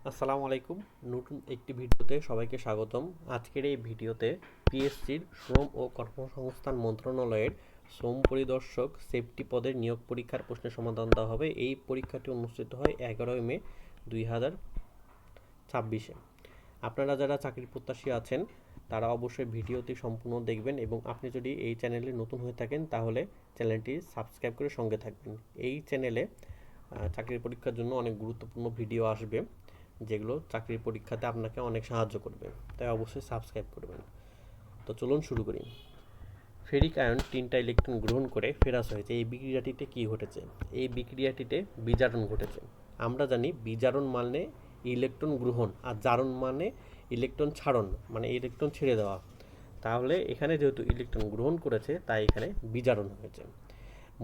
আসসালামু আলাইকুম। নতুন একটি ভিডিওতে সবাইকে স্বাগতম। আজকের এই ভিডিওতে পিএসসির শ্রম ও কর্মসংস্থান মন্ত্রণালয়ের শ্রম পরিদর্শক সেফটি পদের নিয়োগ পরীক্ষার প্রশ্নের সমাধান দেওয়া হবে। এই পরীক্ষাটি অনুষ্ঠিত হয় 11 মে 2026-এ। আপনারা যারা চাকরির প্রত্যাশী আছেন তারা অবশ্যই ভিডিওটি সম্পূর্ণ দেখবেন এবং আপনি যদি এই চ্যানেলে নতুন হয়ে থাকেন তাহলে চ্যানেলটি সাবস্ক্রাইব করে সঙ্গে থাকবেন। এই চ্যানেলে চাকরির পরীক্ষার জন্য অনেক গুরুত্বপূর্ণ ভিডিও আসবে, যেগুলো চাকরির পরীক্ষাতে আপনাকে অনেক সাহায্য করবে, তাই অবশ্যই সাবস্ক্রাইব করবেন। তো চলুন শুরু করি। ফেরিক আয়ন 3টা ইলেকট্রন গ্রহণ করে ফেরাস হয়েছে। এই বিক্রিয়াটিতে কি ঘটেছে? এই বিক্রিয়াটিতে বিজারণ ঘটেছে। আমরা জানি বিজারণ মানে ইলেকট্রন গ্রহণ আর জারণ মানে ইলেকট্রন ছাড়ন, মানে ইলেকট্রন ছেড়ে দেওয়া। তাহলে এখানে যেহেতু ইলেকট্রন গ্রহণ করেছে তাই এখানে বিজারণ হয়েছে।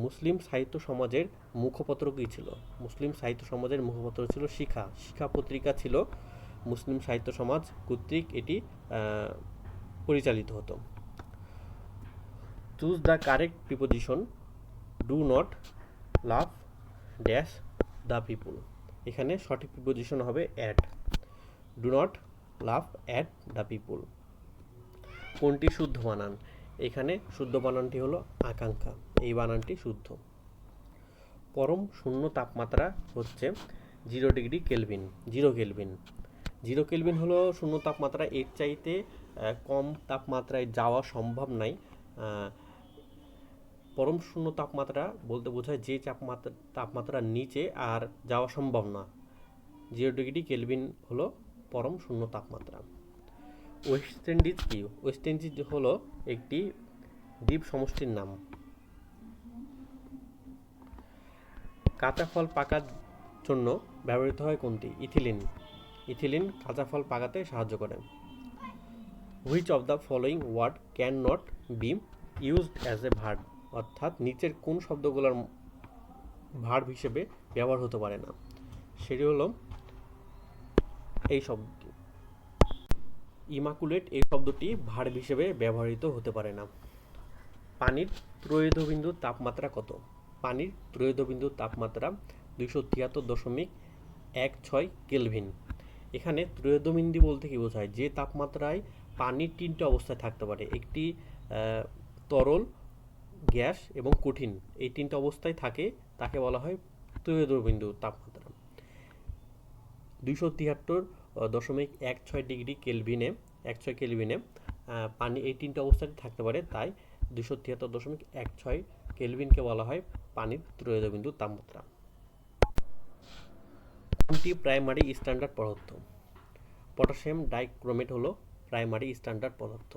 মুসলিম সাহিত্য সমাজের মুখপত্র কী ছিল? মুসলিম সাহিত্য সমাজের মুখপত্র ছিল শিখা। শিখা পত্রিকা ছিল মুসলিম সাহিত্য সমাজ কর্তৃক এটি পরিচালিত হতো। Choose the correct preposition. Do not love dash the people. এখানে সঠিক প্রিপোজিশন হবে at. Do not love at the people. কোনটি শুদ্ধ বানান? এখানে শুদ্ধ বানানটি হলো আকাঙ্ক্ষা, এই বানানটি শুদ্ধ। পরম শূন্য তাপমাত্রা হচ্ছে 0 ডিগ্রি কেলভিন। 0 কেলভিন 0 কেলভিন হলো শূন্য তাপমাত্রা। এর চাইতে কম তাপমাত্রায় যাওয়া সম্ভব নয়। পরম শূন্য তাপমাত্রা বলতে বোঝায় যে তাপমাত্রার নিচে আর যাওয়া সম্ভব না। 0 ডিগ্রি কেলভিন হলো পরম শূন্য তাপমাত্রা। ওয়েস্ট ইন্ডিজ কি? ওয়েস্ট ইন্ডিজ হলো একটি দ্বীপ সমষ্টির নাম। কাঁচা ফল পাকার জন্য ব্যবহৃত হয় কোনটি? ইথিলিন। ইথিলিন কাঁচা ফল পাকাতে সাহায্য করে। Which of the following word can not be used as a verb? অর্থাৎ নিচের কোন শব্দগুলোর ভার্ব হিসেবে ব্যবহার হতে পারে না? সেটি হলো এই শব্দটি। ইমাকুলেট এই শব্দটি ভার্ব হিসেবে ব্যবহৃত হতে পারে না। পানির ত্রয়োদবিন্দুর তাপমাত্রা কত? পানির ত্রয়োদবিন্দুর তাপমাত্রা 273.16 কেলভিন। এখানে ত্রয়োদবিন্দু বলতে কি বোঝায়? যে তাপমাত্রায় পানির 3টে অবস্থায় থাকতে পারে। একটি তরল, গ্যাস এবং কঠিন, এই 3টে অবস্থায় থাকে, তাকে বলা হয় ত্রয়োদবিন্দু তাপমাত্রা। 273.16 ডিগ্রি কেলভিনে পানি এই 3টে অবস্থায় থাকতে পারে, তাই 273.16 কেলভিনকে বলা হয় পানির ত্রয়োদবিন্দু তাপমাত্রা। কোনটি প্রাইমারি স্ট্যান্ডার্ড পদার্থ? পটাশিয়াম ডাইক্রোমেট হলো প্রাইমারি স্ট্যান্ডার্ড পদার্থ।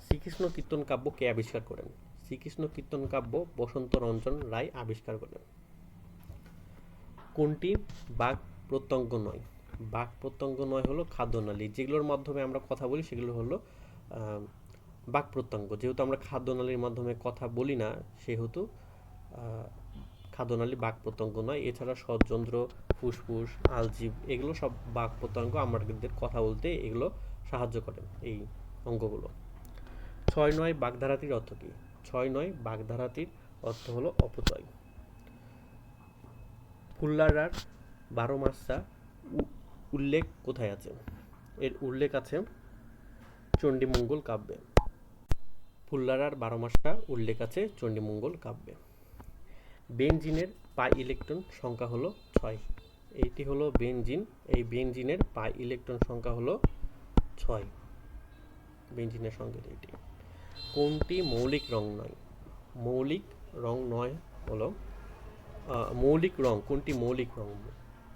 শ্রীকৃষ্ণ কীর্তন কাব্য কে আবিষ্কার করেন? শ্রীকৃষ্ণ কীর্তন কাব্য বসন্ত রঞ্জন রায় আবিষ্কার করেন। কোনটি বাক প্রত্যঙ্গ নয়? বাক প্রত্যঙ্গ নয় হলো খাদ্যনালী। যেগুলোর মাধ্যমে আমরা কথা বলি সেগুলো হলো বাক প্রত্যঙ্গ। যেহেতু আমরা খাদ্যনালীর মাধ্যমে কথা বলি না, সেহেতু খাদ্যনালী বাক প্রত্যঙ্গ নয়। এছাড়া শ্বরযন্ত্র, ফুসফুস, আলজিভ এগুলো সব বাক প্রত্যঙ্গ, আমাদের কথা বলতে এগুলো সাহায্য করে এই অঙ্গগুলো। 6 বাগধারাটির অর্থ কী? 6 বাগধারাটির অর্থ হলো অপচয়। ফুল্লারার 12 মাসা উল্লেখ কোথায় আছে? এর উল্লেখ আছে চণ্ডীমঙ্গল কাব্যে। ফুল্লারার 12 মাসা উল্লেখ আছে চণ্ডীমঙ্গল কাব্যে। বেনজিনের পাই ইলেকট্রন সংখ্যা হলো 6। এইটি হলো বেনজিন। এই বেনজিনের পাই ইলেকট্রন সংখ্যা হলো 6। বেনজিনের সংকেত এটি। কোনটি মৌলিক রং নয়? মৌলিক রং নয় হলো মৌলিক রং কোনটি মৌলিক রং?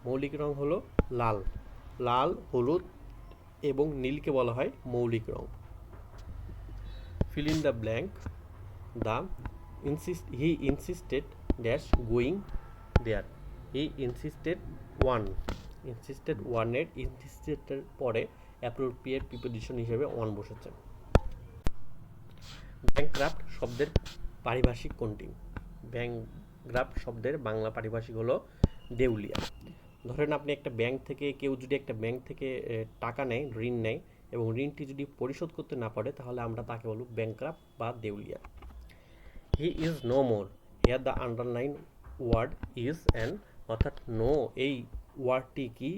মৌলিক রং হলো লাল। লাল, হলুদ এবং নীলকে বলা হয় মৌলিক রং। fill in the blank. He insisted dash going there. He insisted one. insisted one এর insisted এর পরে appropriate preposition হিসেবে one বসেছে। ব্যাংক্রাফট শব্দের পারিভাষিক কোনটি? ব্যাংক্রাফট শব্দের বাংলা পারিভাষিক হলো দেউলিয়া। ধরেন আপনি একটা ব্যাংক থেকে, কেউ যদি একটা ব্যাংক থেকে টাকা নেয়, ঋণ নেয় এবং ঋণটি যদি পরিশোধ করতে না পারে, তাহলে আমরা তাকে বলব ব্যাংক্রাফট বা দেউলিয়া। He is no more. Here the underline word is and, অর্থাৎ নো এই ওয়ার্ডটি কি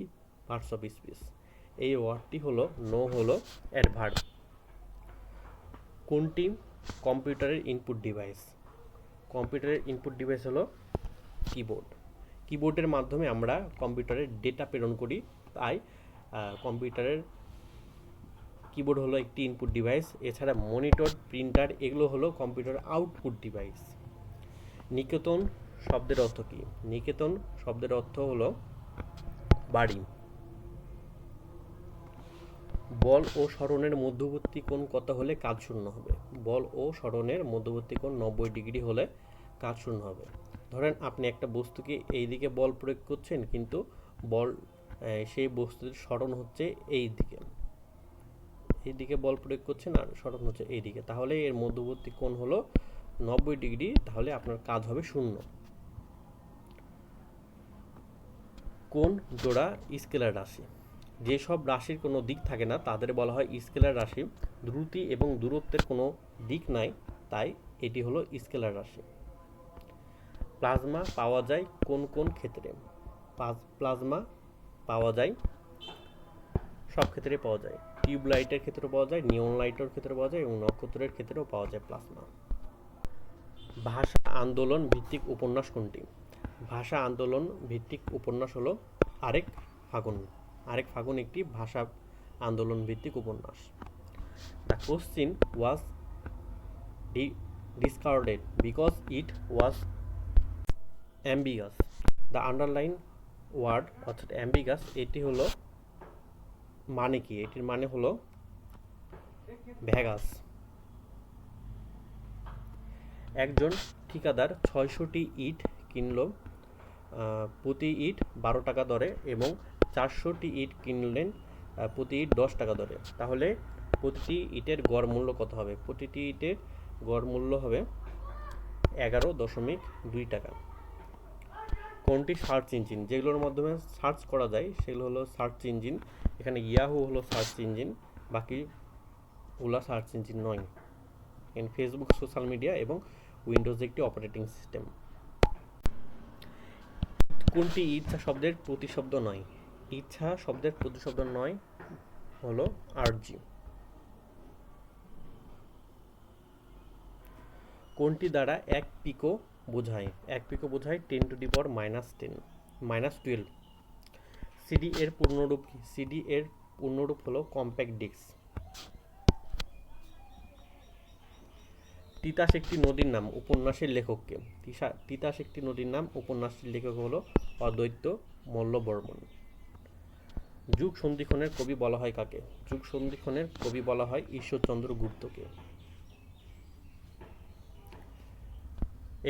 পার্টস অফ স্পিচ। এই ওয়ার্ডটি হলো নো হলো অ্যাডভার্ব। কোনটি কম্পিউটারের ইনপুট ডিভাইস? কম্পিউটারের ইনপুট ডিভাইস হলো কিবোর্ড। কিবোর্ডের মাধ্যমে আমরা কম্পিউটারের ডেটা প্রেরণ করি, তাই কম্পিউটারের কিবোর্ড হলো একটি ইনপুট ডিভাইস। এছাড়া মনিটর, প্রিন্টার এগুলো হলো কম্পিউটার আউটপুট ডিভাইস। নিকেতন শব্দের অর্থ কী? নিকেতন শব্দের অর্থ হলো বাড়ি। বল ও স্মরণের মধ্যবর্তী কোণ কত হলে কাজ শূন্য হবে? বল ও স্মরণের মধ্যবর্তী কোণ 90 ডিগ্রি হলে কাজ শূন্য হবে। ধরেন আপনি একটা বস্তুকে এই দিকে বল প্রয়োগ করছেন, কিন্তু বল সেই বস্তুর স্মরণ হচ্ছে এই দিকে, এই দিকে বল প্রয়োগ করছেন আর স্মরণ হচ্ছে এই দিকে, তাহলে এর মধ্যবর্তী কোণ হলো 90 ডিগ্রি, তাহলে আপনার কাজ হবে শূন্য। কোন জোড়া স্কেলার রাশি? যেসব রাশির কোনো দিক থাকে না তাদের বলা হয় স্কেলার রাশি। দ্রুতি এবং দূরত্বের কোনো দিক নাই, তাই এটি হলো স্কেলার রাশি। প্লাজমা পাওয়া যায় কোন কোন ক্ষেত্রে? প্লাজমা পাওয়া যায় সব ক্ষেত্রে পাওয়া যায়। টিউব লাইটের ক্ষেত্রে পাওয়া যায়, নিয়ন লাইটের ক্ষেত্রে পাওয়া যায় এবং নক্ষত্রের ক্ষেত্রেও পাওয়া যায় প্লাজমা। ভাষা আন্দোলন ভিত্তিক উপন্যাস কোনটি? ভাষা আন্দোলন ভিত্তিক উপন্যাস হলো আরেক ফাগুন। আরেক ফাগুন একটি ভাষা আন্দোলন ভিত্তিক উপন্যাস। The question was discarded because it was ambiguous. The underline word অর্থাৎ ambiguous, এটি হলো মানে কি? এটির মানে হলো ভ্যাগাস। একজন ঠিকাদার 600টি ইট কিনল প্রতি ইট 12 টাকা দরে এবং 400টি ইট কিনলেন প্রতি ইট 10 টাকা দরে, তাহলে প্রতিটি ইটের গড় মূল্য কত হবে? প্রতিটি ইটের গড় মূল্য হবে 11.2 টাকা। কোনটি সার্চ ইঞ্জিন? যেগুলোর মাধ্যমে সার্চ করা যায় সেগুলো হলো সার্চ ইঞ্জিন। এখানে ইয়াহু হলো সার্চ ইঞ্জিন, বাকিগুলো সার্চ ইঞ্জিন নয়। ফেসবুক সোশ্যাল মিডিয়া এবং উইন্ডোজ একটি অপারেটিং সিস্টেম। কোনটি ইচ্ছা শব্দের প্রতিশব্দ নয়? ইচ্ছা শব্দের প্রতিশব্দ নয় হলো আরজি। কোনটি দ্বারা এক পিকো বোঝায়? এক পিকো বোঝায় 10 টু দি পাওয়ার -12। সিডি এর পূর্ণরূপ কি? সিডি এর পূর্ণরূপ হলো কম্প্যাক্ট ডিস্ক। তিতাস একটি নদীর নাম উপন্যাসের লেখককে? তিতাস একটি নদীর নাম উপন্যাসের লেখক হলো অদ্বৈত মল্লবর্মণ। যুগ সন্ধিক্ষণের কবি বলা হয় কাকে? যুগ সন্ধিক্ষণের কবি বলা হয় ঈশ্বরচন্দ্র গুপ্তকে।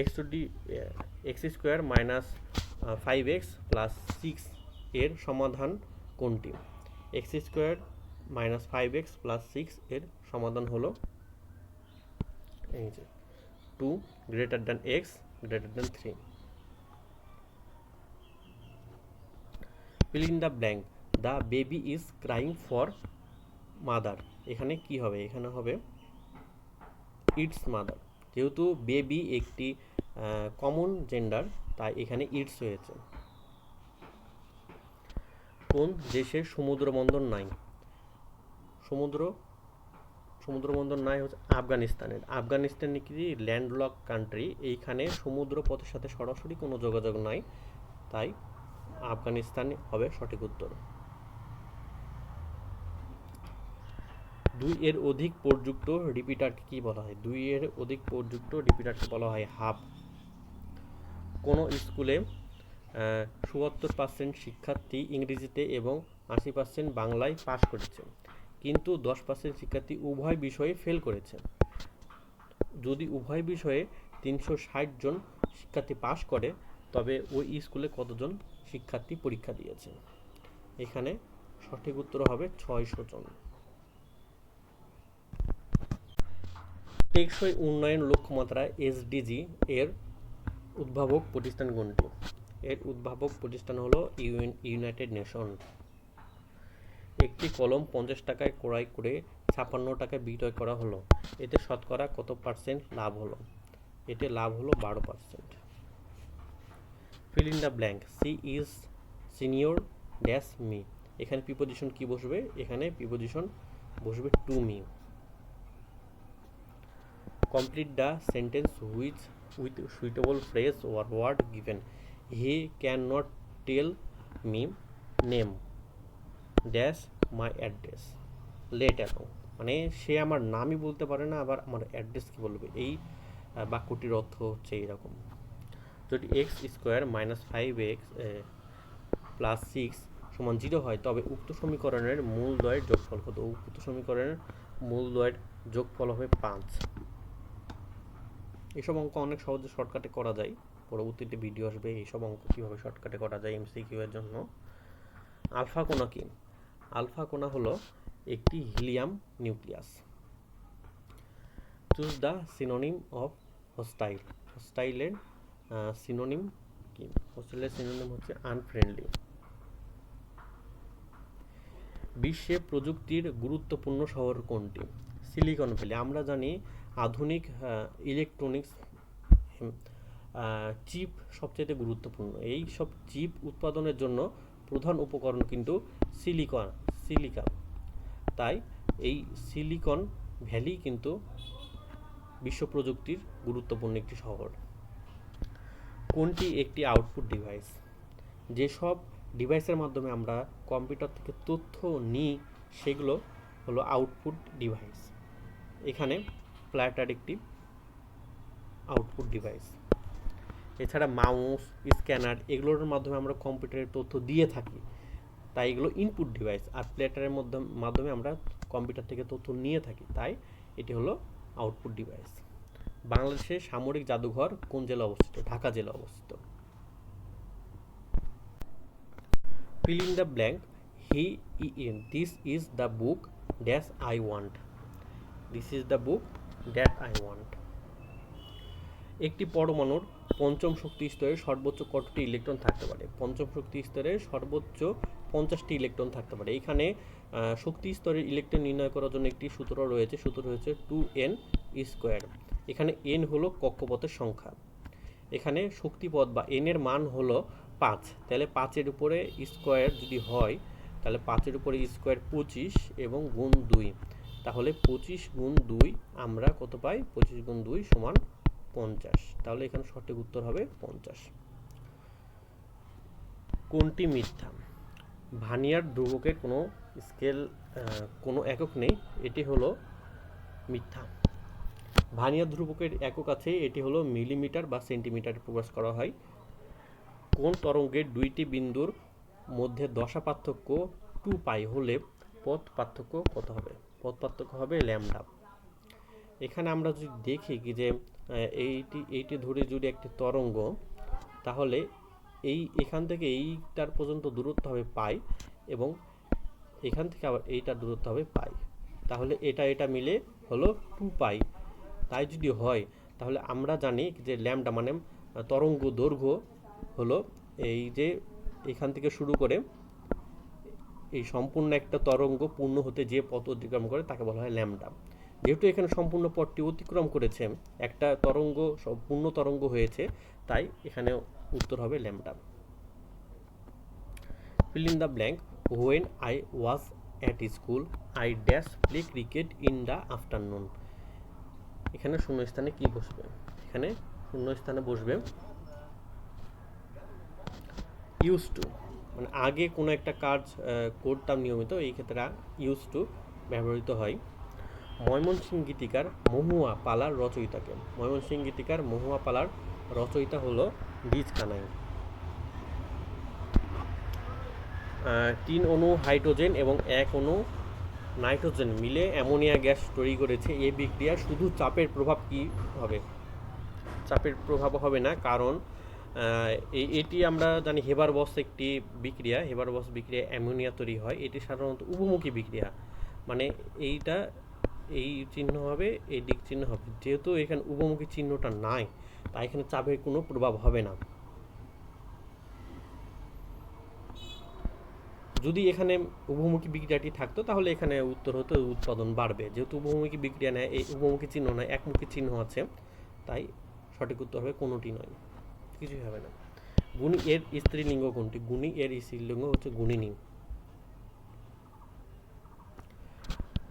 x² - 5x + 6 এর সমাধান কোনটি? x² - 5x + 6 এর সমাধান হলো 2 > x > 3। fill in the blank. The baby is crying for mother. এখানে কি হবে? এখানে হবে ইটস মাদার। যেহেতু বেবি একটি কমন জেন্ডার, তাই এখানে ইটস হয়েছে। কোন দেশের সমুদ্র বন্দর নাই? সমুদ্র বন্দর নাই হচ্ছে আফগানিস্তানের। আফগানিস্তান একটি ল্যান্ডলক কান্ট্রি, এইখানে সমুদ্র পথের সাথে সরাসরি কোনো যোগাযোগ নাই, তাই আফগানিস্তান হবে সঠিক উত্তর। 2 এর অধিক পর্যুক্ত রিপিটারকে কি বলা হয়? 2 এর অধিক পর্যুক্ত রিপিটারকে বলা হয় হাব। কোনো স্কুলে ৭৪% শিক্ষার্থী ইংরেজিতে এবং ৮০% বাংলায় পাস করেছে, কিন্তু 10% শিক্ষার্থী উভয় বিষয়ে ফেল করেছে। যদি উভয় বিষয়ে ৩৬০ জন শিক্ষার্থী পাস করে, তবে ওই স্কুলে কতজন শিক্ষার্থী পরীক্ষা দিয়েছে? এখানে সঠিক উত্তর হবে ৬০০ জন। টেকসই উন্নয়ন লক্ষ্যমাত্রা SDG এর উদ্ভাবক প্রতিষ্ঠান কোনটি? এর উদ্ভাবক প্রতিষ্ঠান হলো ইউনাইটেড নেশন। একটি কলম 50 টাকায় ক্রয় করে 56 টাকায় বিক্রয় করা হলো, এতে শতকরা কত পার্সেন্ট লাভ হলো? এতে লাভ হলো 12%। fill in the blank. She is senior dash me. এখানে প্রিপোজিশন কি বসবে? এখানে প্রিপোজিশন বসবে to me. Complete the sentence with suitable phrase or word given. He can not tell me name dash my address let alone. মানে সে আমার নামই বলতে পারে না, আবার আমার অ্যাড্রেস কি বলবে? এই বাক্যটির অর্থ হচ্ছে এইরকম। যদি x square minus 5x plus 6 সমান 0 হয়, তবে উক্ত সমীকরণের মূলদ্বয়ের যোগফল কত? উক্ত সমীকরণের মূলদ্বয়ের যোগফল হবে 5। এসব অঙ্ক অনেক সহজে শর্টকাটে করা যায়। পরবর্তীতে ভিডিও আসবে এইসব অঙ্ক কীভাবে শর্টকাটে করা যায় এমসিকিউ এর জন্য। আলফা কোণা কি? আলফা কোণা হলো একটি helium nucleus. Choose the synonym of hostile. হোস্টাইলের সিনোনিম কি? হোস্টাইলের সিনোনিম হচ্ছে আনফ্রেন্ডলি। বিশ্বে প্রযুক্তির গুরুত্বপূর্ণ শহর কোনটি? Silicon Valley. আমরা জানি আধুনিক ইলেকট্রনিক্স চিপ সবচেয়ে গুরুত্বপূর্ণ। এই সব চিপ উৎপাদনের জন্য প্রধান উপকরণ কিন্তু সিলিকা। তাই এই সিলিকন ভ্যালি কিন্তু বিশ্ব প্রযুক্তির গুরুত্বপূর্ণ একটি শহর। কোনটি একটি আউটপুট ডিভাইস? যেসব ডিভাইসের মাধ্যমে আমরা কম্পিউটার থেকে তথ্য নিই সেগুলো হলো আউটপুট ডিভাইস। এখানে প্ল্যাটার একটি আউটপুট ডিভাইস। এছাড়া মাউস, স্ক্যানার এগুলোর মাধ্যমে আমরা কম্পিউটারের তথ্য দিয়ে থাকি, তাই এগুলো ইনপুট ডিভাইস। আর প্ল্যাটারের মাধ্যমে আমরা কম্পিউটার থেকে তথ্য নিয়ে থাকি, তাই এটি হলো আউটপুট ডিভাইস। বাংলাদেশের সামরিক জাদুঘর কোন জেলায় অবস্থিত? ঢাকা জেলায় অবস্থিত। Fill in the blank. This is the book that I want. This is the book that I want. একটি পরমাণুর পঞ্চম শক্তি স্তরে সর্বোচ্চ কতটি ইলেকট্রন থাকতে পারে? পঞ্চম শক্তি স্তরে সর্বোচ্চ 50টি ইলেকট্রন থাকতে পারে। এখানে শক্তি স্তরের ইলেকট্রন নির্ণয় করার জন্য একটি সূত্র রয়েছে, সূত্র হচ্ছে 2n স্কোয়ার। এখানে n হলো কক্ষপথের সংখ্যা। এখানে শক্তিপথ বা n এর মান হলো 5, তাহলে 5-এর উপরে স্কোয়ার যদি হয় তাহলে 5-এর উপরে স্কোয়ার 25 এবং গুণ 2, তাহলে 25 গুণ 2 আমরা কত পাই? 25 গুণ 2 সমান 50। তাহলে এখানে সঠিক উত্তর হবে 50। কোনটি মিথ্যা? ভার্নিয়ার ধ্রুবকের কোনো স্কেল কোনো একক নেই, এটি হলো মিথ্যা। ভার্নিয়ার ধ্রুবকের একক আছে, এটি হলো মিলিমিটার বা সেন্টিমিটারে প্রকাশ করা হয়। কোন তরঙ্গের দুইটি বিন্দুর মধ্যে দশা পার্থক্য 2π হলে পথ পার্থক্য কত হবে? পথ পার্থক্য হবে ল্যামডা। এখানে আমরা যদি দেখি কি যে এইটি ধরে যদি একটি তরঙ্গ, তাহলে এখান থেকে এইটার পর্যন্ত দূরত্ব হবে পাই এবং এখান থেকে আবার এইটার দূরত্ব হবে পাই, তাহলে এটা মিলে হলো 2π। তাই যদি হয় তাহলে আমরা জানি যে ল্যামডা মানে তরঙ্গ দৈর্ঘ্য হলো এই যে এখান থেকে শুরু করে এই সম্পূর্ণ একটা তরঙ্গ পূর্ণ হতে যে পথ অতিক্রম করে তাকে বলা হয় ল্যামডা। যেহেতু এখানে সম্পূর্ণ পথটি অতিক্রম করেছে, একটা তরঙ্গ পূর্ণ তরঙ্গ হয়েছে, তাই এখানে উত্তর হবে lambda. Fill in the blank. When I was at school, I dash play cricket in the afternoon. এখানে শূন্যস্থানে কি বসবে? এখানে শূন্যস্থানে বসবে ইউজ টু, মানে আগে কোনো একটা কাজ করতাম নিয়মিত, এই ক্ষেত্রে ইউজ টু ব্যবহৃত হয়। ময়মনসিংহ গীতিকার মহুয়া পালার রচয়িতাকে? ময়মনসিংহ গীতিকার মহুয়া পালার রচয়িতা হলো বীজ কানাই। 3 অণু হাইড্রোজেন এবং 1 অণু নাইট্রোজেন মিলে অ্যামোনিয়া গ্যাস তৈরি করেছে। এই বিক্রিয়া শুধু চাপের প্রভাব কি হবে? চাপের প্রভাব হবে না, কারণ এটি আমরা জানি হেবারবস একটি বিক্রিয়া, হেবারবস বিক্রিয়া অ্যামোনিয়া তৈরি হয়। এটি সাধারণত উভমুখী বিক্রিয়া, মানে এইটা এই চিহ্ন হবে, এই দিক চিহ্ন হবে। যেহেতু এখানে উভমুখী চিহ্নটা নাই, তাই এখানে চাপের কোনো প্রভাব হবে না। যদি এখানে উভমুখী বিক্রিয়াটি থাকতো তাহলে এখানে উত্তর হতো উৎপাদন বাড়বে। যেহেতু উভমুখী বিক্রিয়া নেয়, এই উভমুখী চিহ্ন নয়, একমুখী চিহ্ন আছে, তাই সঠিক উত্তর হবে কোনোটি নয়, কিছুই হবে না। গুণী এর স্ত্রীলিঙ্গ কোনটি? গুণী এর স্ত্রীলিঙ্গ হচ্ছে গুণিনী।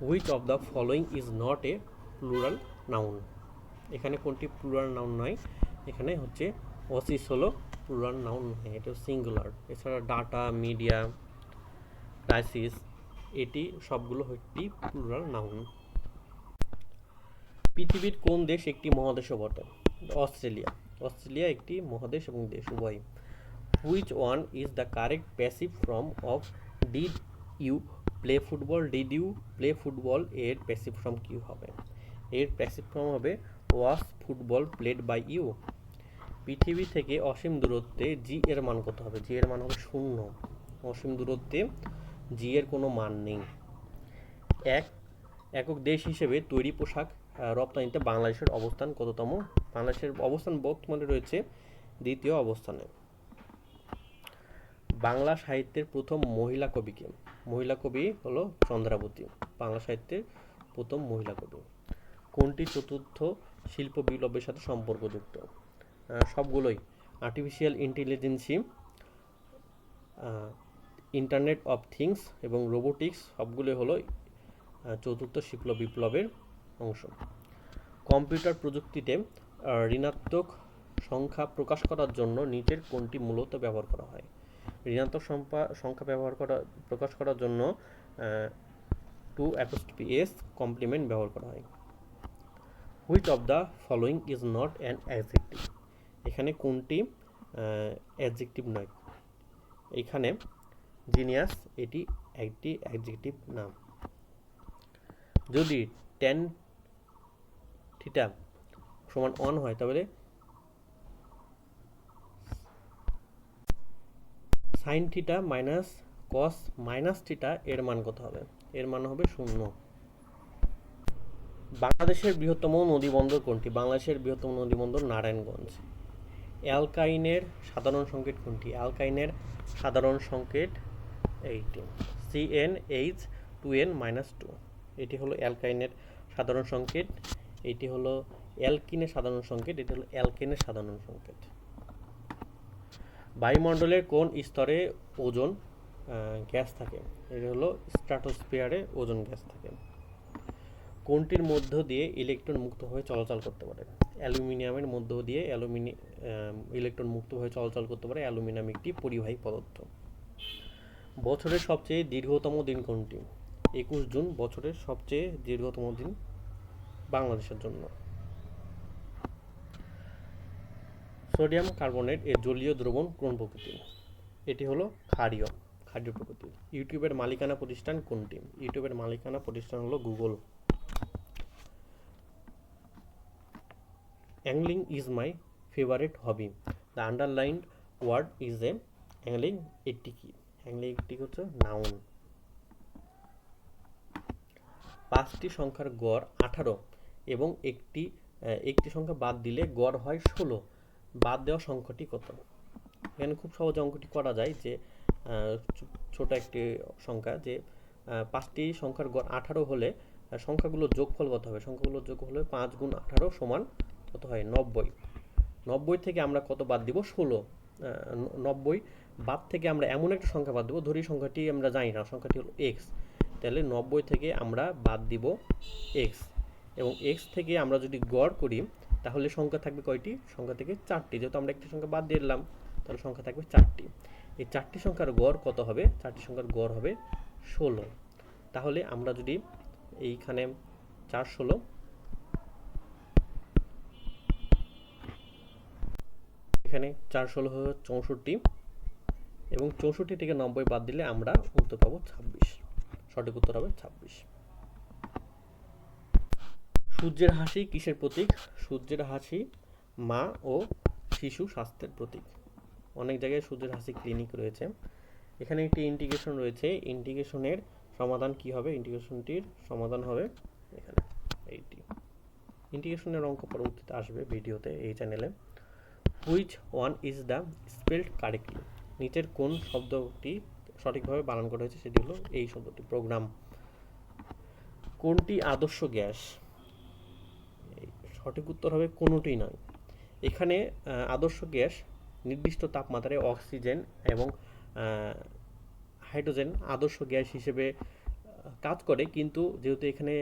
Which of the following is not a plural noun. এখানে কোনটি প্লুরাল নাউন নয়, এখানে হচ্ছে অসিস হলো প্লুরাল নাউন নয়, এটা সিঙ্গুলার। এছাড়া ডাটা, মিডিয়া, ক্রাইসিস, এটি সবগুলো হচ্ছে প্লুরাল নাউন। পৃথিবীর কোন দেশ একটি মহাদেশও বটে? অস্ট্রেলিয়া। অস্ট্রেলিয়া একটি মহাদেশ এবং দেশ উভয়। Which one is the correct passive form of did you play football? Did you play football এর প্যাসিভ ফর্ম কী হবে? এর প্যাসিভ ফর্ম হবে was football played by you. পৃথিবী থেকে অসীম দূরত্বে জি এর মান কত হবে? জি এর মান হবে 0। অসীম দূরত্বে জি এর কোনো মান নেই। একক দেশ হিসেবে তৈরি পোশাক রপ্তানিতে বাংলাদেশের অবস্থান কততম? বাংলাদেশের অবস্থান বর্তমানে রয়েছে 2য় অবস্থানে। বাংলা সাহিত্যের প্রথম মহিলা কবি কে? মহিলা কবি হলো চন্দ্রাবতী, বাংলা সাহিত্যের প্রথম মহিলা কবি। কোনটি চতুর্থ শিল্প বিপ্লবের সাথে সম্পর্কযুক্ত? সবগুলোই। আর্টিফিশিয়াল ইন্টেলিজেন্সি, ইন্টারনেট অফ থিংস এবং রোবোটিক্স সবগুলো হলো চতুর্থ শিল্প বিপ্লবের অংশ। কম্পিউটার প্রযুক্তিতে ঋণাত্মক সংখ্যা প্রকাশ করার জন্য নিচের কোনটি মূলত ব্যবহার করা হয়? ঋণাত্মক সংখ্যা প্রকাশ করার জন্য 2s কমপ্লিমেন্ট ব্যবহার করা হয়। Which of the following is not an adjective? এখানে কোনটি অ্যাডজেক্টিভ নয়? এখানে জিনিয়াস এটি একটি অ্যাডজেক্টিভ নাম। যদি tan থিটা সমান 1 হয় তাহলে sine theta minus cos minus theta এর মান কত হবে? এর মান হবে 0। বাংলাদেশের বৃহত্তম নদীবন্দর কোনটি? বাংলাদেশের বৃহত্তম নদীবন্দর নারায়ণগঞ্জ। অ্যালকাইনের সাধারণ সংকেত কোনটি? অ্যালকাইনের সাধারণ সংকেত এইটি, CnH2n-2। এটি হলো অ্যালকাইনের সাধারণ সংকেত, এটি হলো অ্যালকিনের সাধারণ সংকেত, এটি হলো অ্যালকেনের সাধারণ সংকেত। বায়ুমণ্ডলের কোন স্তরে ওজোন গ্যাস থাকে? এটি হলো স্ট্র্যাটোস্ফিয়ারে ওজোন গ্যাস থাকে। কোনটির মধ্য দিয়ে ইলেকট্রন মুক্তভাবে চলাচল করতে পারে? অ্যালুমিনিয়ামের মধ্য দিয়ে ইলেকট্রন মুক্তভাবে চলাচল করতে পারে। অ্যালুমিনিয়াম একটি পরিবাহী পদার্থ। বছরের সবচেয়ে দীর্ঘতম দিন কোনটি? 21 জুন বছরের সবচেয়ে দীর্ঘতম দিন বাংলাদেশের জন্য। সোডিয়াম কার্বনেট এর জলীয় দ্রবণ কোন প্রকৃতির? এটি হলো ক্ষারীয় প্রকৃতির। ইউটিউবের মালিকানা প্রতিষ্ঠান কোনটি? ইউটিউবের মালিকানা প্রতিষ্ঠান হলো Google. Angling is my favourite hobby. The underlined word is a angling. এটি কি? অ্যাংলিং একটি হচ্ছে নাউন। 5টি সংখ্যার গড় 18 এবং একটি সংখ্যা বাদ দিলে গড় হয় 16। বাদ দেওয়া সংখ্যাটি কত? এখানে খুব সহজে অঙ্কটি করা যায় যে ছোট একটি সংখ্যা যে 5টি সংখ্যার গড় 18 হলে সংখ্যাগুলোর যোগফল কত হবে? সংখ্যাগুলোর যোগফল হলে 5 × 18 সমান কত হয়? 90। 90 থেকে আমরা কত বাদ দিব? 16। 90 বাদ থেকে আমরা এমন একটা সংখ্যা বাদ দেবো, ধরি সংখ্যাটি আমরা জানি না, সংখ্যাটি হলো x। তাহলে 90 থেকে আমরা বাদ দিব x, এবং x থেকে আমরা যদি গড় করি তাহলে সংখ্যা থাকবে কয়টি? সংখ্যা থেকে 4টি। যেহেতু আমরা একটি সংখ্যা বাদ দিয়ে দিলাম তাহলে সংখ্যা থাকবে 4টি। এই 4টি সংখ্যার গড় কত হবে? 4টি সংখ্যার গড় হবে 16। তাহলে আমরা যদি এইখানে 4 16, এখানে 4 16 হবে 64, এবং 64 থেকে 90 বাদ দিলে আমরা উত্তর পাবো 26। সঠিক উত্তর হবে 26। সূর্যের হাসি কিসের প্রতীক? সূর্যের হাসি মা ও শিশু স্বাস্থ্যের প্রতীক। অনেক জায়গায় সূর্যের হাসি ক্লিনিক রয়েছে। এখানে একটি ইন্টিগ্রেশন রয়েছে, ইন্টিগ্রেশনের সমাধান কি হবে? ইন্টিগ্রেশনটির সমাধান হবে এখানে এইটি। ইন্টিগ্রেশনের অঙ্ক পরবর্তীতে আসবে ভিডিওতে এই চ্যানেলে। Which one is the spelled correctly? নিচের কোন শব্দটি সঠিকভাবে বানান করা হয়েছে সেটি হলো এই শব্দটি, প্রোগ্রাম। কোনটি আদর্শ গ্যাস? সঠিক উত্তর হবে কোনোটি নয়। এখানে আদর্শ গ্যাস নির্দিষ্ট তাপমাত্রায় অক্সিজেন এবং হাইড্রোজেন আদর্শ গ্যাস হিসেবে কাজ করে, কিন্তু যেহেতু এখানে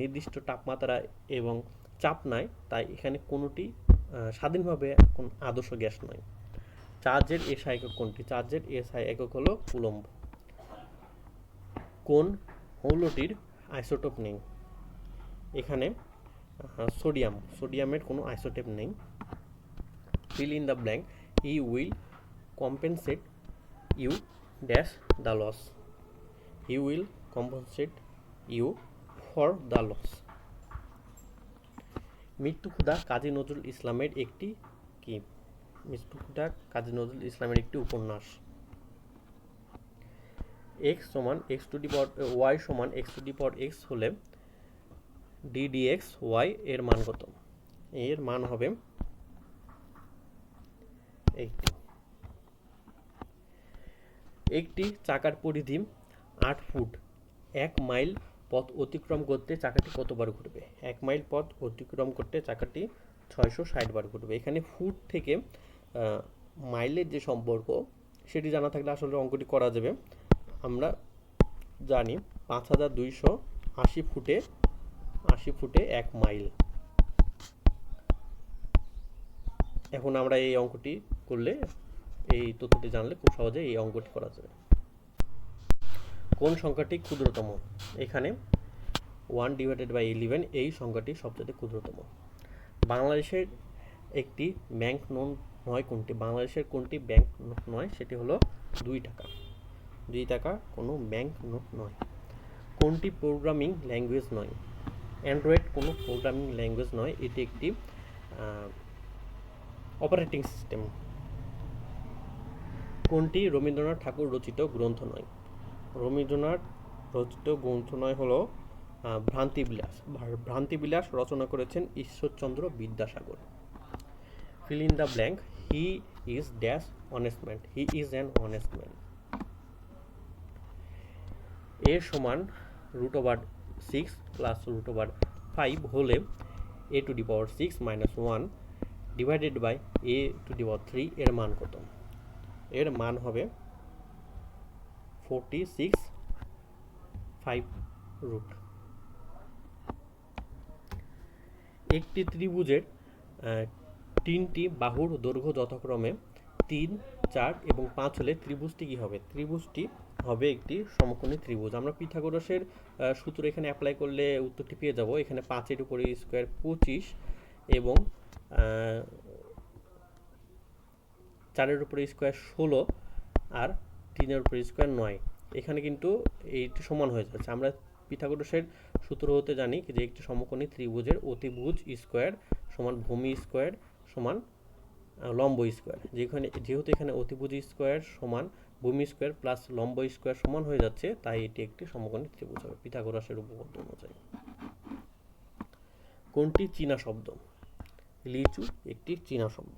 নির্দিষ্ট তাপমাত্রা এবং চাপ নাই, তাই এখানে কোনোটি স্বাধীনভাবে কোন আদর্শ গ্যাস নয়। চার্জের এসআই একক কোনটি? চার্জের এসআই একক হলো কুলম্ব। কোন মৌলটির আইসোটোপ নেই? এখানে সোডিয়ামের কোনো আইসোটোপ নেই। fill in the blank. He will compensate you dash the loss. He will compensate you for the loss. মৃত্যু ক্ষুধা কাজী নজরুল ইসলামের একটি কি? মৃত্যু ক্ষুধা কাজী নজরুল ইসলামের একটি উপন্যাস। x সমান x two the power y সমান x two the power x হলে ddx y এর মান কত? এর মান হবে 80। একটি চাকার পরিধি 8 ফুট। 1 মাইল পথ অতিক্রম করতে চাকাটি কতবার ঘুরবে? 1 মাইল পথ অতিক্রম করতে চাকাটি 660 বার ঘুরবে। এখানে ফুট থেকে মাইলের যে সম্পর্ক সেটি জানা থাকলে আসলে অঙ্কটি করা যাবে। আমরা জানি 5280 ফুটে 1 মাইল। এখন আমরা এই অঙ্কটি করলে, এই তথ্যটি জানলে খুব সহজে এই অঙ্কটি করা যাবে। কোন সংখ্যাটি ক্ষুদ্রতম? এখানে 1/11 এই সংখ্যাটি সবচেয়ে ক্ষুদ্রতম। বাংলাদেশের একটি ব্যাংক নোট নয় কোনটি? বাংলাদেশের কোনটি ব্যাংক নোট নয়? সেটি হলো 2 টাকা। 2 টাকা কোনো ব্যাংক নোট নয়। কোনটি প্রোগ্রামিং ল্যাঙ্গুয়েজ নয়? অ্যান্ড্রয়েড কোনো প্রোগ্রামিং ল্যাঙ্গুয়েজ নয়, এটি একটি অপারেটিং সিস্টেম। কোনটি রবীন্দ্রনাথ ঠাকুর রচিত গ্রন্থ নয়? রবীন্দ্রনাথ রচিত গ্রন্থ নয় হলো ভ্রান্তিবিলাস। ভ্রান্তিবিলাস রচনা করেছেন Ishwarchandra Vidyasagar. fill in the blank. He is dash honest man. He is an honest man. a সমান √6 প্লাস √5 হলে a to the power 6 minus 1 divided by a to the power 3 এর মান কত? এর মান হবে 46/5 একটি ত্রিভুজের 3টি বাহুর দৈর্ঘ্য যথাক্রমে 3, 4 এবং 5 হলে ত্রিভুজটি কি হবে? ত্রিভুজটি হবে একটি সমকোণী ত্রিভুজ। আমরা পিথাগোরাসের সূত্র এখানে অ্যাপ্লাই করলে উত্তরটি পেয়ে যাব। এখানে 5 উপরে স্কোয়ার 25 এবং 4 উপরে স্কোয়ার 16 আর 3 উপরে স্কোয়ার 9। এখানে কিন্তু এইটি সমান হয়ে যাচ্ছে। আমরা পিথাগোরাসের সূত্র হতে জানি যে একটি সমকোণী ত্রিভুজের অতিভুজ স্কোয়ার সমান ভূমি স্কোয়ার সমান লম্ব স্কোয়ার। যেহেতু এখানে অতিভুজ স্কোয়ার সমান ভূমি স্কোয়ার প্লাস লম্ব স্কোয়ার সমান হয়ে যাচ্ছে, তাই এটি একটি সমকোণী ত্রিভুজ হবে পিথাগোরাসের উপপাদ্য অনুযায়ী। কোনটি চীনা শব্দ? লিচু একটি চীনা শব্দ।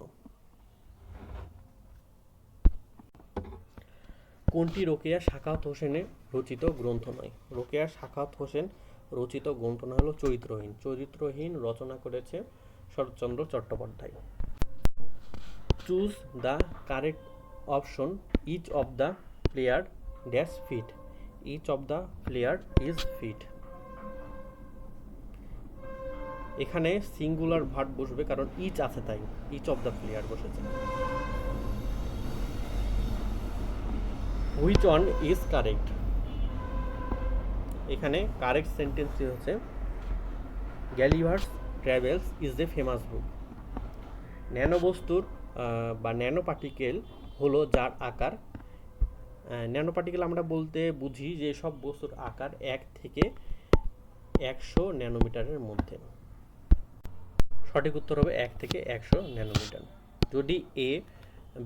কোনটি রোকেয়া সাখাওয়াত হোসেনের রচিত গ্রন্থ নয়? রোকেয়া সাখাওয়াত হোসেন রচিত গ্রন্থ নয় হলো চরিত্রহীন। চরিত্রহীন রচনা করেছে Saratchandra Chattopadhyay. Choose the correct option. Each of the player dash fit. Each of the player is fit. এখানে সিঙ্গুলার ভার্ব বসবে, কারণ ইচ আছে তাই ইচ অফ দ্য প্লেয়ার বসেছে। Which one is correct? এখানে কারেক্ট সেন্টেন্সটি হচ্ছে Gulliver's Travels is a famous book. ন্যানোবস্তুর বা ন্যানো পার্টিকেল হলো যার আকার, ন্যানো পার্টিকেল আমরা বলতে বুঝি যে সব বস্তুর আকার 1 থেকে 100 ন্যানোমিটারের মধ্যে। সঠিক উত্তর হবে 1 থেকে 100 ন্যানোমিটার। যদি এ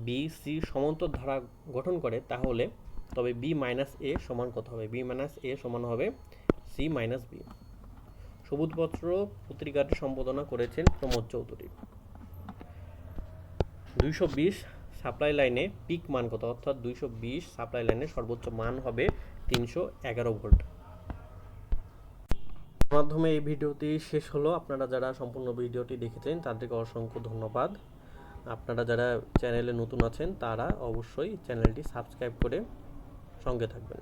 বি সি সমান্তর ধারা গঠন করে তাহলে তবে বি মাইনাস এ সমান কত হবে? বি মাইনাস এ সমান হবে সি মাইনাস বি। সবুজপত্র পত্রিকাটি সম্পাদনা করেছেন প্রমোদ চৌধুরী। 220 সাপ্লাই লাইনে পিক মান কত? অর্থাৎ 220 সাপ্লাই লাইনে সর্বোচ্চ মান হবে 311 ভোল্ট। মাধ্যমে এই ভিডিওটি শেষ হলো। আপনারা যারা সম্পূর্ণ ভিডিওটি দেখেছেন তাদেরকে অসংখ্য ধন্যবাদ। আপনারা যারা চ্যানেলে নতুন আছেন তারা অবশ্যই চ্যানেলটি সাবস্ক্রাইব করে সঙ্গে থাকবেন।